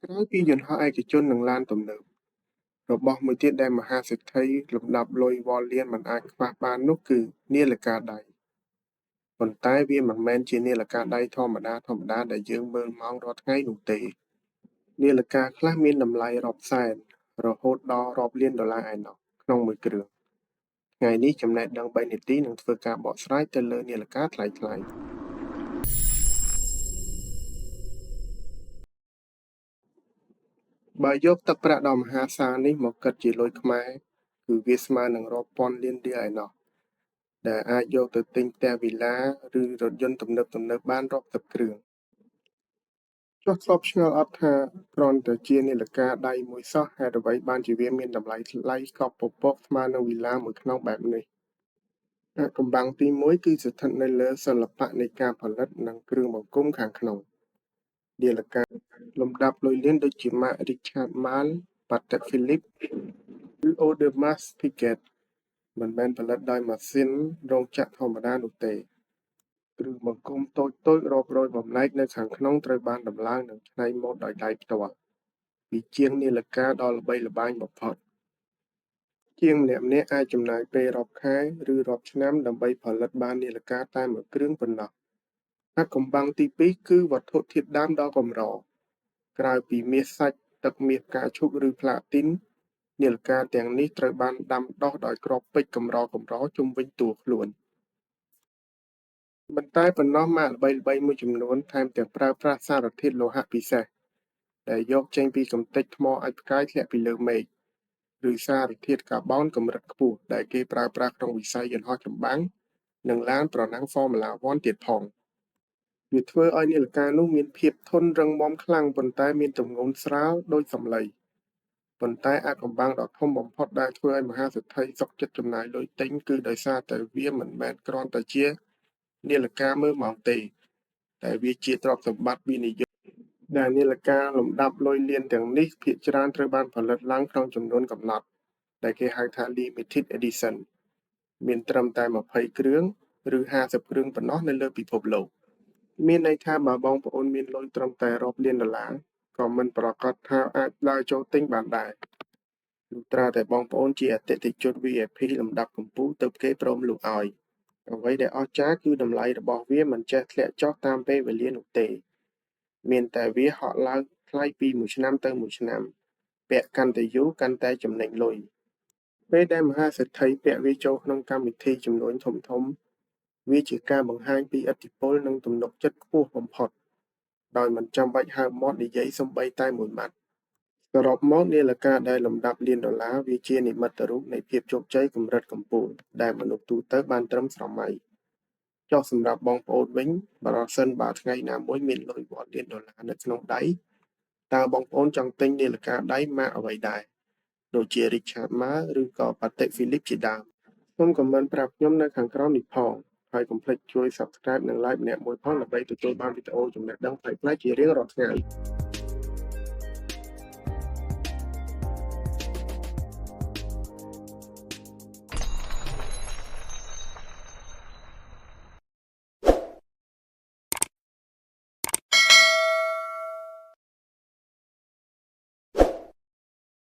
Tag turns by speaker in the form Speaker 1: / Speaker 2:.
Speaker 1: ក្រោយពីយន្តហោះឯកជននិងឡានទំនើបរបស់មួយទៀតដែលមហាសេដ្ឋីលំដាប់លុយវ៉លលានមិនអាចខ្វះបាននោះគឺនាឡិកាដៃប៉ុន្តែវាមិនមែនជានាឡិកាដៃធម្មតាដែលយើងមើលម៉ោងរាល់ថ្ងៃនោះទេនាឡិកាខ្លះមានតម្លៃរាប់សែនរហូតដល់រាប់លានដុល្លារឯណោះក្នុងមួយគ្រឿងថ្ងៃនេះចំណេះដឹង3នាទីនឹងធ្វើការបកស្រាយទៅលើនាឡិកាថ្លៃៗបើយកទឹកប្រាក់ដ៏មហាសាលនេះមកគិតជាលុយខ្មែរគឺវាស្មើនឹងរាប់ពាន់លានរៀលឯណោះដែលអាចយកទៅទិញផ្ទះវីឡាឬរថយន្តទំនើបបានរាប់សិបគ្រឿងចុះធ្លាប់ឆ្ងល់អត់ថាគ្រាន់តែជានាឡិកាដៃមួយសោះហេតុអ្វីបានជាវាមានតម្លៃថ្លៃកប់ពពកស្មើនឹងវីឡាមួយខ្នងបែបនេះកំបាំងទី1គឺស្ថិតនៅលើសិល្បៈនៃការផលិតនិងគ្រឿងបង្គុំខាងក្នុងនាឡិកាលំដាប់លុយលានដូចជាម៉ាក Richard Mille, Patek Philippe ឬ Audemars Piguet មិនមែនផលិតដោយម៉ាស៊ីនរោងចក្រធម្មតានោះទេគ្រឿងបង្គុំតូចរាប់រយបំណែកនៅខាងក្នុងត្រូវបានដំឡើងនិងច្នៃម៉ូដដោយដៃផ្ទាល់ពីជាងនាឡិកាដ៏ល្បីល្បាញបំផុតជាងម្នាក់អាចចំណាយពេលរាប់ខែឬរាប់ឆ្នាំដើម្បីផលិតបាននាឡិកាតែមួយគ្រឿងប៉ុណ្ណោះកំបាំងទី2គឺវត្ថុធាតុដើមដ៏កម្រក្រៅពីមាសសាច់ទឹកមាសផ្កាឈូកឬផ្លាទីននាឡិកាទាំងនេះត្រូវបានដាំដុះដោយគ្រាប់ពេជ្រកម្រជុំវិញតួខ្លួនប៉ុន្តែប៉ុណ្ណោះម៉ាកល្បីៗមួយចំនួនថែមទាំងប្រើប្រាស់សារធាតុលោហៈពិសេសដែលយកចេញពីកម្ទេចថ្មអាចផ្កាយធ្លាក់ពីលើមេឃឬសារធាតុកាបូនកម្រិតខ្ពស់ដែលគេប្រើប្រាស់ក្នុងវិស័យយន្តហោះចម្បាំងនិងឡានប្រណាំង Formula 1 ទៀតផងវាធ្វើឲ្យនាឡិកានោះមានភាពធន់រឹងមាំខ្លាំងប៉ុន្តែមានទម្ងន់ស្រាលដូចសម្លីប៉ុន្តែអាថ៌កំបាំងដ៏ធំបំផុតដែលធ្វើឲ្យមហាសេដ្ឋីសុខចិត្តចំណាយលុយទិញគឺដោយសារតែវាមិនមែនគ្រាន់តែជានាឡិកាមើលម៉ោងទេតែវាជាទ្រព្យសម្បត្តិវិនិយោគដែលនាឡិកាលំដាប់លុយលានទាំងនេះភាគច្រើនត្រូវបានផលិតឡើងក្នុងចំនួនកំណត់ដែលគេហៅថា Limited Edition មានត្រឹមតែ20គ្រឿងឬ50គ្រឿងប៉ុណ្ណោះនៅលើពិភពលោកមានន័យថាបើបងប្អូនមានលុយត្រឹមតែរាប់លានដុល្លារក៏មិនប្រកាសថាអាចដើរចូលទិញបានដែរលុះត្រាតែបងប្អូនជាអតិថិជន VIP លំដាប់កំពូលទើបគេព្រមលក់ឲ្យអ្វីដែលអស្ចារ្យគឺតម្លៃរបស់វាមិនចេះធ្លាក់ចុះតាមពេលវេលានោះទេមានតែវាហក់ឡើងថ្លៃពីមួយឆ្នាំទៅមួយឆ្នាំពាក់កាន់តែយូរកាន់តែចំណេញលុយពេលដែលមហាសេដ្ឋីពាក់វាចូលក្នុងកម្មវិធីជំនួញធំវាជាការបង្ហាញពីឥទ្ធិពលនិងទំនុកចិត្តខ្ពស់បំផុតដោយមិនចាំបាច់ហើបមាត់និយាយសូម្បីតែមួយម៉ាត់សរុបមកនាឡិកាដែលលំដាប់លានដុល្លារវាជានិមិត្តរូបនៃភាពជោគជ័យកម្រិតកំពូលដែលមនុស្សទូទៅបានត្រឹមស្រមៃចុះសម្រាប់បងប្អូនវិញប្រសិនបើថ្ងៃណាមួយមានលុយរាប់លានដុល្លារនៅក្នុងដៃតើបងប្អូនចង់ទិញនាឡិកាដៃម៉ាកអ្វីដែរដូចជា Richard Mille ឬក៏ Patek Philippe ជាដើមសូមខមមិនប្រាប់ខ្ញុំនៅខាងក្រោមនេះផងហើយកុំភ្លេចជួយ Subscribe និង Like ម្នាក់មួយផងដើម្បីទទួលបានវីដេអូចំណេះដឹងប្លែកៗជារៀងរាល់ថ្ងៃ